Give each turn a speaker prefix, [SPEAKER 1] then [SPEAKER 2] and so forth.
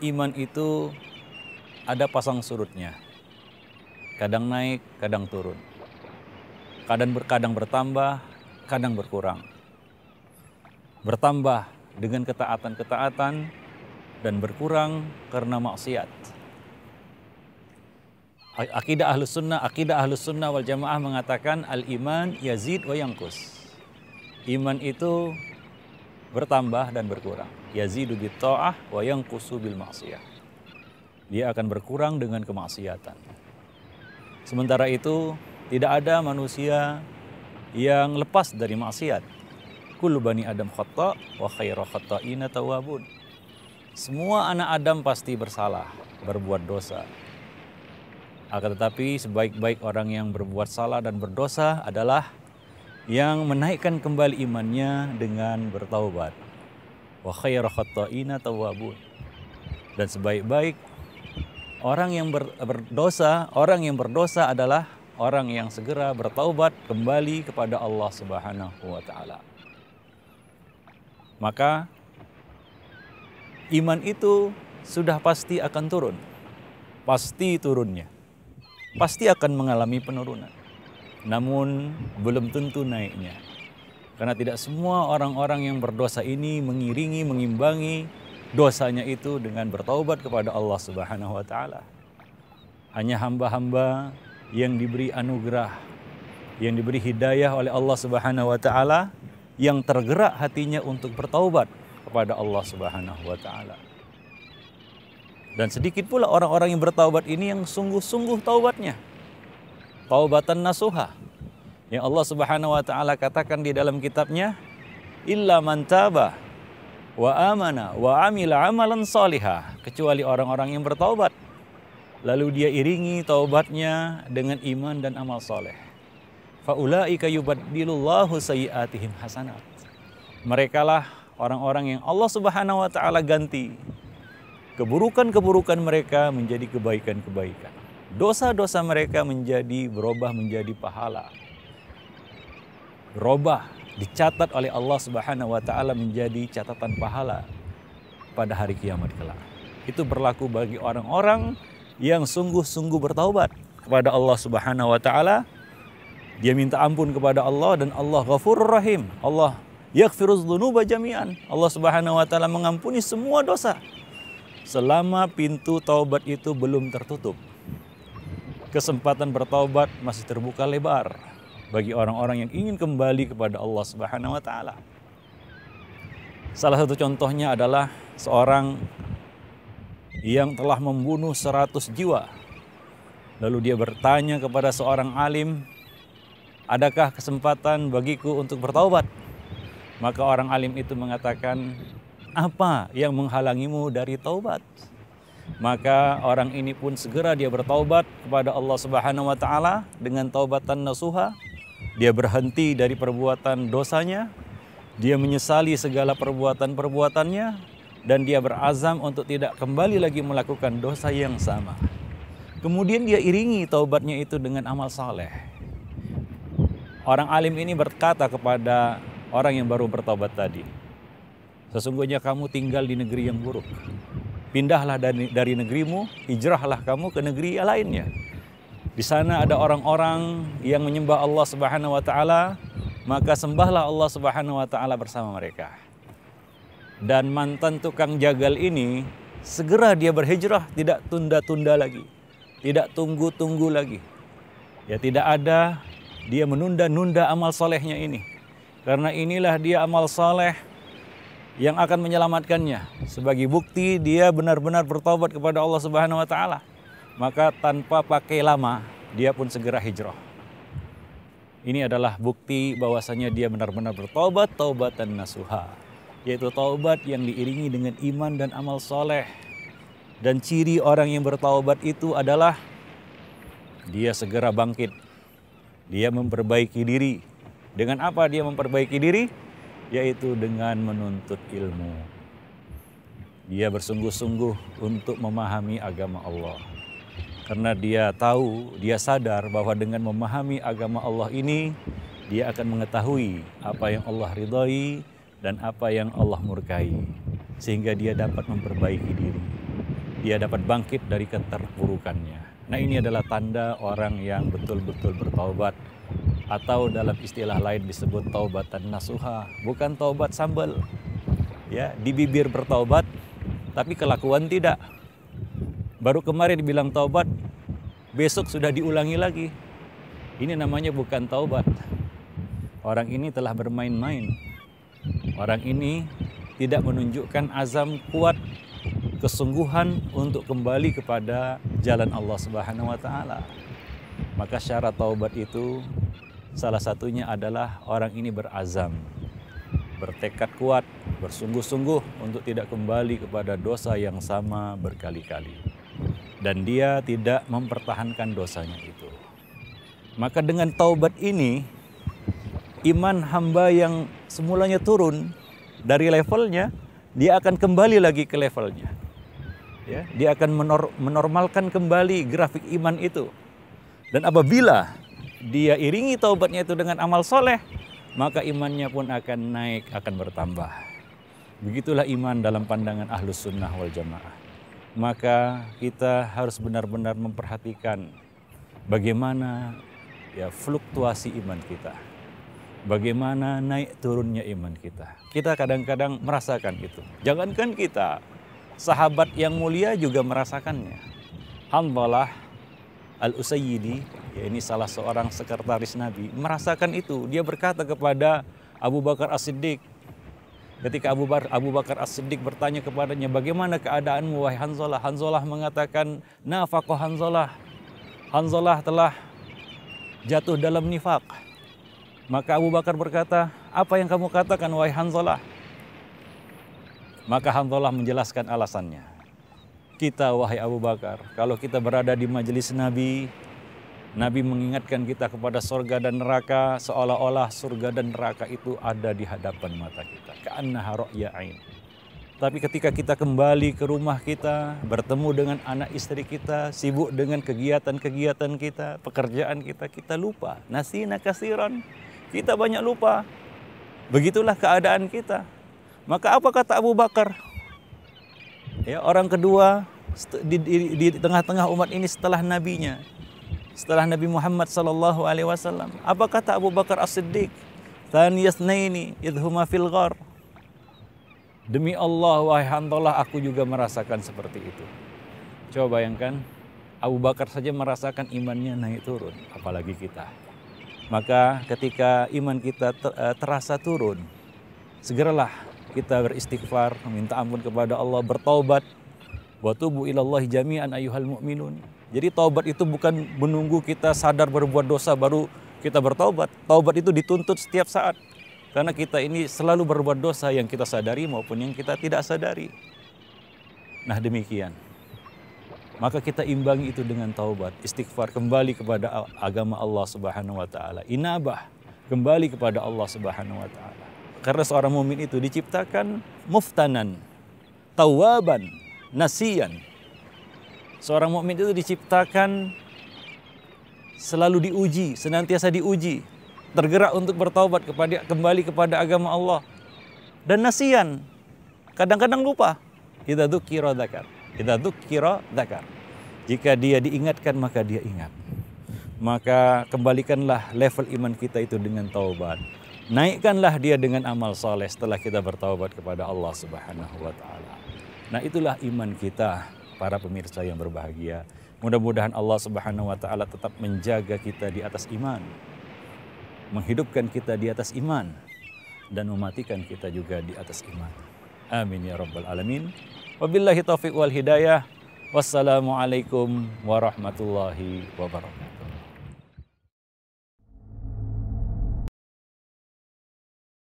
[SPEAKER 1] iman itu ada pasang surutnya. Kadang naik, kadang turun. Kadang bertambah, kadang berkurang. Bertambah dengan ketaatan-ketaatan dan berkurang karena maksiat. Akidah Ahlus Sunnah wal Jamaah mengatakan al-iman yazid wa yanqus. Iman itu bertambah dan berkurang. Yazidu bit ta'ah wa yanqusu bil ma'siyah. Dia akan berkurang dengan kemaksiatan. Sementara itu tidak ada manusia yang lepas dari maksiat. Kullu bani Adam khata' wa khairu khata'ina tawwabun. Semua anak Adam pasti bersalah, berbuat dosa. Akan tetapi sebaik-baik orang yang berbuat salah dan berdosa adalah yang menaikkan kembali imannya dengan bertaubat. Wa khairu khata'ina tawwabun. Dan sebaik-baik orang yang berdosa adalah orang yang segera bertaubat kembali kepada Allah Subhanahu wa taala. Maka iman itu sudah pasti akan turun. Pasti turunnya. Pasti akan mengalami penurunan. Namun belum tentu naiknya. Karena tidak semua orang-orang yang berdosa ini mengimbangi dosanya itu dengan bertaubat kepada Allah Subhanahu wa taala. Hanya hamba-hamba yang diberi anugerah, yang diberi hidayah oleh Allah Subhanahu wa taala yang tergerak hatinya untuk bertaubat kepada Allah Subhanahu wa taala. Dan sedikit pula orang-orang yang bertaubat ini yang sungguh-sungguh taubatnya. Taubatan nasuha. Yang Allah Subhanahu wa taala katakan di dalam kitabnya, illa man taba wa amana wa amila amalan salihah, kecuali orang-orang yang bertaubat lalu dia iringi taubatnya dengan iman dan amal soleh. Faulaika yubaddilullahu sayyi'atihim hasanat. Merekalah orang-orang yang Allah Subhanahu wa taala ganti keburukan-keburukan mereka menjadi kebaikan-kebaikan. Dosa-dosa mereka berubah menjadi pahala. Berubah, dicatat oleh Allah Subhanahu wa taala menjadi catatan pahala pada hari kiamat kelak. Itu berlaku bagi orang-orang yang sungguh-sungguh bertaubat kepada Allah Subhanahu wa taala. Dia minta ampun kepada Allah dan Allah Ghafurur Rahim. Allah yaghfiruz dzunuba jami'an. Allah Subhanahu wa taala mengampuni semua dosa selama pintu taubat itu belum tertutup. Kesempatan bertaubat masih terbuka lebar bagi orang-orang yang ingin kembali kepada Allah Subhanahu wa taala. Salah satu contohnya adalah seorang yang telah membunuh 100 jiwa. Lalu dia bertanya kepada seorang alim, adakah kesempatan bagiku untuk bertaubat? Maka orang alim itu mengatakan, apa yang menghalangimu dari taubat? Maka orang ini pun segera dia bertaubat kepada Allah Subhanahu wa taala dengan taubatan nasuha. Dia berhenti dari perbuatan dosanya, dia menyesali segala perbuatan-perbuatannya, dan dia berazam untuk tidak kembali lagi melakukan dosa yang sama. Kemudian dia iringi taubatnya itu dengan amal saleh. Orang alim ini berkata kepada orang yang baru bertaubat tadi, sesungguhnya kamu tinggal di negeri yang buruk. Pindahlah dari negerimu, hijrahlah kamu ke negeri lainnya. Di sana ada orang-orang yang menyembah Allah Subhanahu wa taala, maka sembahlah Allah Subhanahu wa taala bersama mereka. Dan mantan tukang jagal ini segera dia berhijrah, tidak tunda-tunda lagi, tidak tunggu-tunggu lagi. Ya, tidak ada dia menunda-nunda amal solehnya ini. Karena inilah dia amal soleh yang akan menyelamatkannya. Sebagai bukti dia benar-benar bertobat kepada Allah Subhanahu wa taala. Maka tanpa pakai lama dia pun segera hijrah. Ini adalah bukti bahwasanya dia benar-benar bertobat, taubatan nasuha, yaitu taubat yang diiringi dengan iman dan amal soleh. Dan ciri orang yang bertaubat itu adalah dia segera bangkit, dia memperbaiki diri. Dengan apa dia memperbaiki diri? Yaitu dengan menuntut ilmu. Dia bersungguh-sungguh untuk memahami agama Allah. Karena dia tahu, dia sadar bahwa dengan memahami agama Allah ini, dia akan mengetahui apa yang Allah ridhai dan apa yang Allah murkai. Sehingga dia dapat memperbaiki diri. dia dapat bangkit dari keterpurukannya. Nah, ini adalah tanda orang yang betul-betul bertaubat, atau dalam istilah lain disebut taubatan nasuha, bukan taubat sambal. Ya, di bibir bertaubat tapi kelakuan tidak. Baru kemarin dibilang taubat, besok sudah diulangi lagi. Ini namanya bukan taubat. Orang ini telah bermain-main. Orang ini tidak menunjukkan azam kuat, kesungguhan untuk kembali kepada jalan Allah Subhanahu wa taala. Maka syarat taubat itu salah satunya adalah orang ini berazam, bertekad kuat, bersungguh-sungguh untuk tidak kembali kepada dosa yang sama berkali-kali. Dan dia tidak mempertahankan dosanya itu. Maka dengan taubat ini, iman hamba yang semulanya turun dari levelnya, dia akan kembali lagi ke levelnya. Ya, dia akan menormalkan kembali grafik iman itu. Dan apabila dia iringi taubatnya itu dengan amal soleh, maka imannya pun akan naik, akan bertambah. Begitulah iman dalam pandangan Ahlus Sunnah wal Jamaah. Maka kita harus benar-benar memperhatikan bagaimana ya fluktuasi iman kita. Bagaimana naik turunnya iman kita. Kita kadang-kadang merasakan itu. Jangankan kita, sahabat yang mulia juga merasakannya. Hanzalah Al-Usayyidi, ya ini salah seorang sekretaris Nabi, merasakan itu. Dia berkata kepada Abu Bakar As-Siddiq, ketika Abu Bakar As-Siddiq bertanya kepadanya, bagaimana keadaanmu wahai Hanzalah? Hanzalah mengatakan, nafaqah Hanzalah. Hanzalah telah jatuh dalam nifaq. Maka Abu Bakar berkata, apa yang kamu katakan wahai Hanzalah? Maka Hanzalah menjelaskan alasannya. Kita wahai Abu Bakar, kalau kita berada di majelis Nabi, Nabi mengingatkan kita kepada surga dan neraka, seolah-olah surga dan neraka itu ada di hadapan mata kita. Ka'annaha ra'ya ain. Tapi ketika kita kembali ke rumah kita, bertemu dengan anak istri kita, sibuk dengan kegiatan-kegiatan kita, pekerjaan kita, kita lupa. Nasina kasiran, kita banyak lupa. Begitulah keadaan kita. Maka apa kata Abu Bakar? Ya, orang kedua di tengah-tengah umat ini setelah nabinya, setelah Nabi Muhammad sallallahu alaihi wasallam. Apa kata Abu Bakar As-Siddiq? Thaniyasnaini idhuma fil ghar. Demi Allah wahai Hanzalah, aku juga merasakan seperti itu. Coba bayangkan, Abu Bakar saja merasakan imannya naik turun, apalagi kita. Maka ketika iman kita terasa turun, segeralah kita beristighfar, meminta ampun kepada Allah, bertaubat. Wa tubu ilallahi jami'an ayyuhal mu'minun. Jadi taubat itu bukan menunggu kita sadar berbuat dosa baru kita bertaubat. Taubat itu dituntut setiap saat. Karena kita ini selalu berbuat dosa yang kita sadari maupun yang kita tidak sadari. Nah demikian. Maka kita imbangi itu dengan taubat, istighfar, kembali kepada agama Allah Subhanahu wa taala. Inabah, kembali kepada Allah Subhanahu wa taala. Karena seorang mukmin itu diciptakan muftanan, tawaban, nasiyan. Seorang mukmin itu diciptakan selalu diuji, senantiasa diuji, tergerak untuk bertaubat kembali kepada agama Allah. Dan nasiyan, kadang-kadang lupa. Idza dzukira dzakar. Idza dzukira dzakar. Jika dia diingatkan maka dia ingat. Maka kembalikanlah level iman kita itu dengan taubat. Naikkanlah dia dengan amal soleh setelah kita bertaubat kepada Allah Subhanahu wa taala. Nah, itulah iman kita, para pemirsa yang berbahagia. Mudah-mudahan Allah Subhanahu wa taala tetap menjaga kita di atas iman, menghidupkan kita di atas iman, dan mematikan kita juga di atas iman. Amin ya rabbal alamin. Wabillahi taufiq wal hidayah. Wassalamualaikum warahmatullahi wabarakatuh.